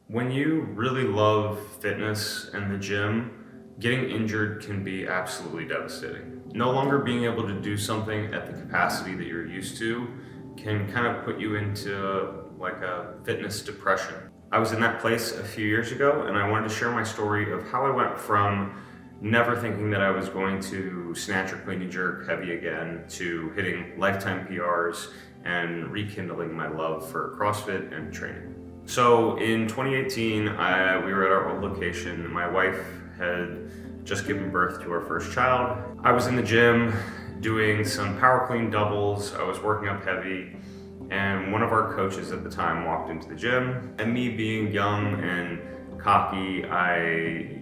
When you really love fitness and the gym, getting injured can be absolutely devastating. No longer being able to do something at the capacity that you're used to can kind of put you into like a fitness depression. I was in that place a few years ago, and I wanted to share my story of how I went from never thinking that I was going to snatch or clean and jerk heavy again to hitting lifetime PRs and rekindling my love for CrossFit and training. So in 2018, we were at our old location. My wife had just given birth to our first child. I was in the gym doing some power clean doubles. I was working up heavy, and one of our coaches at the time walked into the gym. And me being young and cocky, I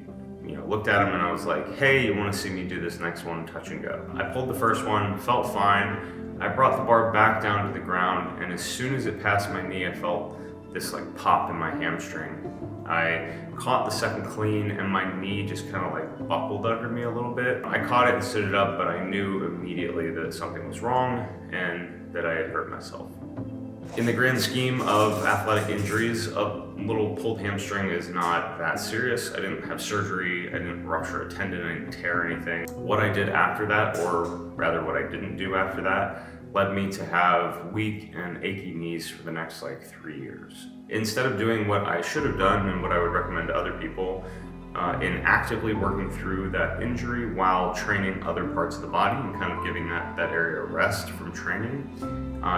looked at him and I was like, "Hey, you want to see me do this next one, touch and go?" I pulled the first one, felt fine. I brought the bar back down to the ground, and as soon as it passed my knee, I felt this like pop in my hamstring. I caught the second clean and my knee just kind of like buckled under me a little bit. I caught it and stood it up, but I knew immediately that something was wrong and that I had hurt myself. In the grand scheme of athletic injuries, a little pulled hamstring is not that serious. I didn't have surgery, I didn't rupture a tendon, I didn't tear anything. What I did after that, or rather what I didn't do after that, led me to have weak and achy knees for the next 3 years. Instead of doing what I should have done and what I would recommend to other people, in actively working through that injury while training other parts of the body and kind of giving that area a rest from training,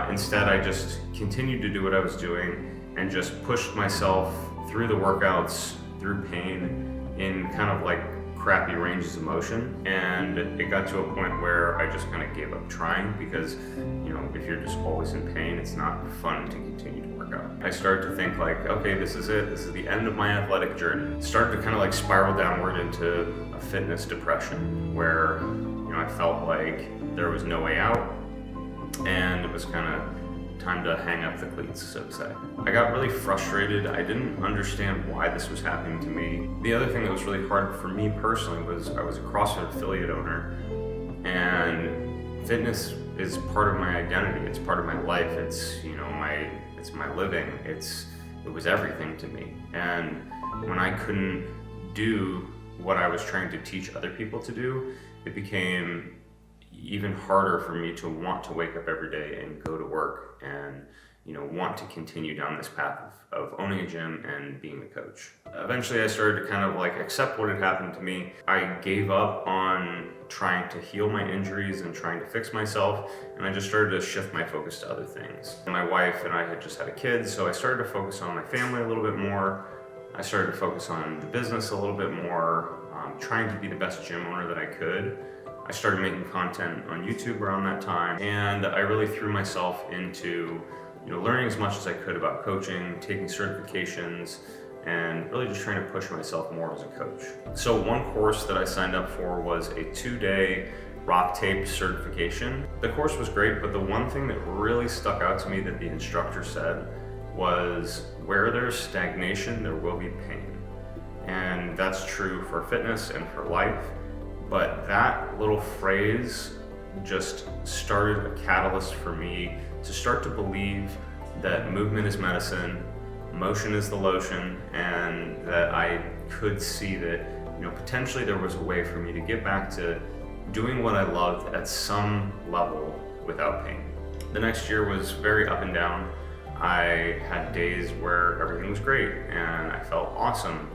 instead I just continued to do what I was doing and just pushed myself through the workouts, through pain, in kind of like crappy ranges of motion, and it got to a point where I just kind of gave up trying because, if you're just always in pain, it's not fun to continue to work out. I started to think okay, this is it. This is the end of my athletic journey. It started to kind of spiral downward into a fitness depression where, I felt like there was no way out, and it was kind of time to hang up the cleats, so to say. I got really frustrated. I didn't understand why this was happening to me. The other thing that was really hard for me personally was I was a CrossFit affiliate owner, and fitness is part of my identity. It's part of my life. It's my living. It was everything to me. And when I couldn't do what I was trying to teach other people to do, it became even harder for me to want to wake up every day and go to work and want to continue down this path of owning a gym and being a coach. Eventually I started to kind of accept what had happened to me. I gave up on trying to heal my injuries and trying to fix myself, and I just started to shift my focus to other things. My wife and I had just had a kid, so I started to focus on my family a little bit more. I started to focus on the business a little bit more, trying to be the best gym owner that I could. I started making content on YouTube around that time, and I really threw myself into learning as much as I could about coaching, taking certifications, and really just trying to push myself more as a coach. So one course that I signed up for was a 2-day rock tape certification. The course was great, but the one thing that really stuck out to me that the instructor said was, where there's stagnation, there will be pain. And that's true for fitness and for life. But that little phrase just started a catalyst for me to start to believe that movement is medicine, motion is the lotion, and that I could see that, potentially there was a way for me to get back to doing what I loved at some level without pain. The next year was very up and down. I had days where everything was great and I felt awesome.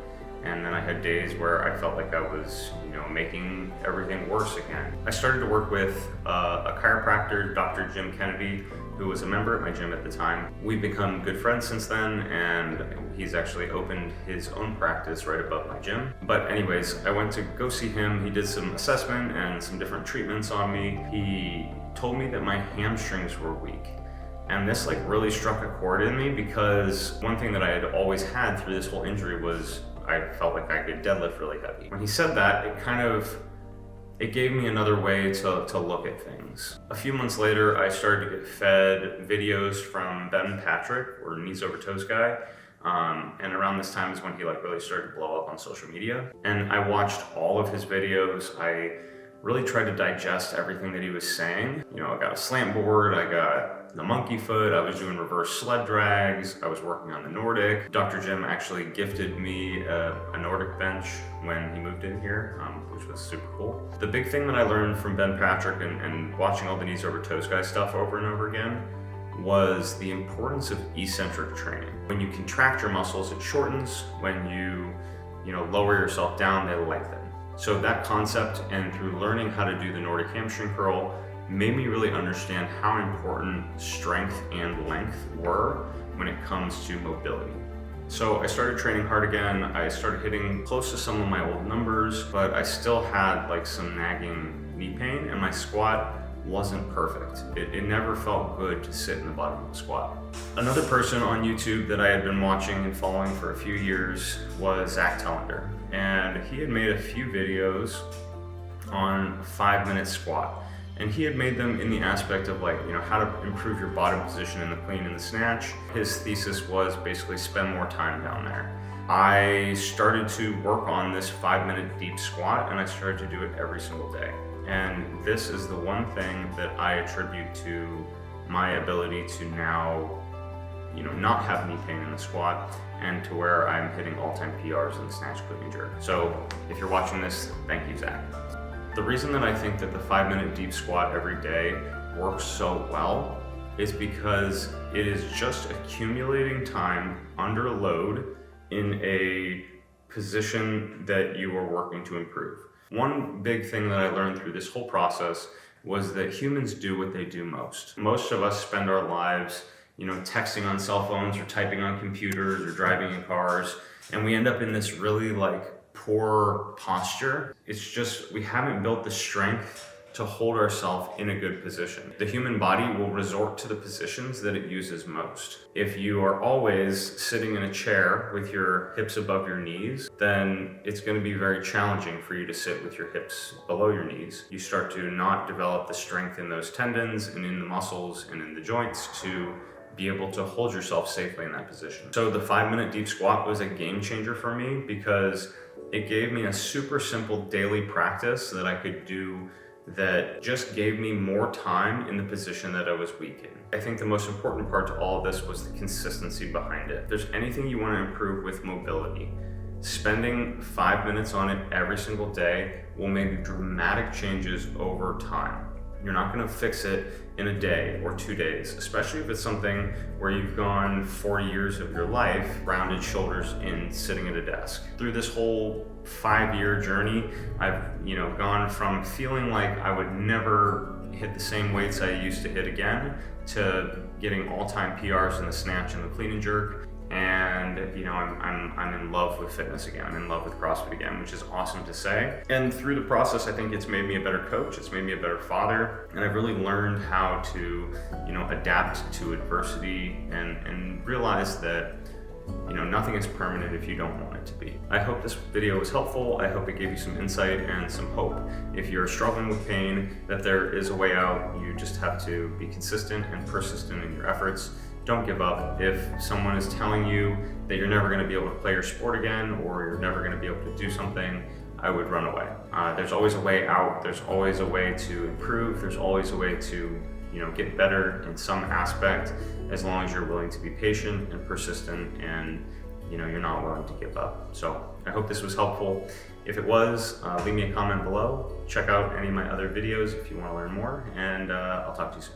And then I had days where I felt like I was, making everything worse again. I started to work with a chiropractor, Dr. Jim Kennedy, who was a member at my gym at the time. We've become good friends since then, and he's actually opened his own practice right above my gym. But anyways, I went to go see him. He did some assessment and some different treatments on me. He told me that my hamstrings were weak. And this really struck a chord in me, because one thing that I had always had through this whole injury was I felt like I could deadlift really heavy. When he said that, it gave me another way to look at things. A few months later, I started to get fed videos from Ben Patrick, or Knees Over Toes guy. And around this time is when he really started to blow up on social media. And I watched all of his videos. I really tried to digest everything that he was saying. You know, I got a slant board, I got the monkey foot, I was doing reverse sled drags, I was working on the Nordic. Dr. Jim actually gifted me a Nordic bench when he moved in here, which was super cool. The big thing that I learned from Ben Patrick and watching all the knees over toes guy stuff over and over again was the importance of eccentric training. When you contract your muscles, it shortens. When you lower yourself down, they lengthen. So that concept, and through learning how to do the Nordic hamstring curl, made me really understand how important strength and length were when it comes to mobility. So I started training hard again. I started hitting close to some of my old numbers, but I still had like some nagging knee pain, and my squat wasn't perfect. It never felt good to sit in the bottom of the squat. Another person on YouTube that I had been watching and following for a few years was Zach Tellender, and he had made a few videos on 5-minute squat, and he had made them in the aspect of how to improve your bottom position in the clean and the snatch. His thesis was basically spend more time down there. I started to work on this 5-minute deep squat, and I started to do it every single day. And this is the one thing that I attribute to my ability to now, not have knee pain in the squat, and to where I'm hitting all-time PRs in the snatch, clean, and jerk. So if you're watching this, thank you, Zach. The reason that I think that the 5-minute deep squat every day works so well is because it is just accumulating time under load in a position that you are working to improve. One big thing that I learned through this whole process was that humans do what they do most. Most of us spend our lives, texting on cell phones or typing on computers or driving in cars, and we end up in this really poor posture. It's just, we haven't built the strength to hold ourselves in a good position. The human body will resort to the positions that it uses most. If you are always sitting in a chair with your hips above your knees, then it's going to be very challenging for you to sit with your hips below your knees. You start to not develop the strength in those tendons and in the muscles and in the joints to be able to hold yourself safely in that position. So the 5-minute deep squat was a game changer for me because it gave me a super simple daily practice that I could do that just gave me more time in the position that I was weak in. I think the most important part to all of this was the consistency behind it. If there's anything you want to improve with mobility, spending 5 minutes on it every single day will make dramatic changes over time. You're not going to fix it in a day or 2 days, especially if it's something where you've gone 40 years of your life rounded shoulders in sitting at a desk. Through this whole 5-year journey, I've gone from feeling like I would never hit the same weights I used to hit again to getting all-time PRs in the snatch and the clean and jerk. And I'm in love with fitness again. I'm in love with CrossFit again, which is awesome to say. And through the process, I think it's made me a better coach. It's made me a better father. And I've really learned how to, adapt to adversity and realize that, nothing is permanent if you don't want it to be. I hope this video was helpful. I hope it gave you some insight and some hope. If you're struggling with pain, that there is a way out. You just have to be consistent and persistent in your efforts. Don't give up. If someone is telling you that you're never going to be able to play your sport again, or you're never going to be able to do something, I would run away. There's always a way out. There's always a way to improve. There's always a way to, get better in some aspect, as long as you're willing to be patient and persistent and, you're not willing to give up. So I hope this was helpful. If it was, leave me a comment below. Check out any of my other videos if you want to learn more, and I'll talk to you soon.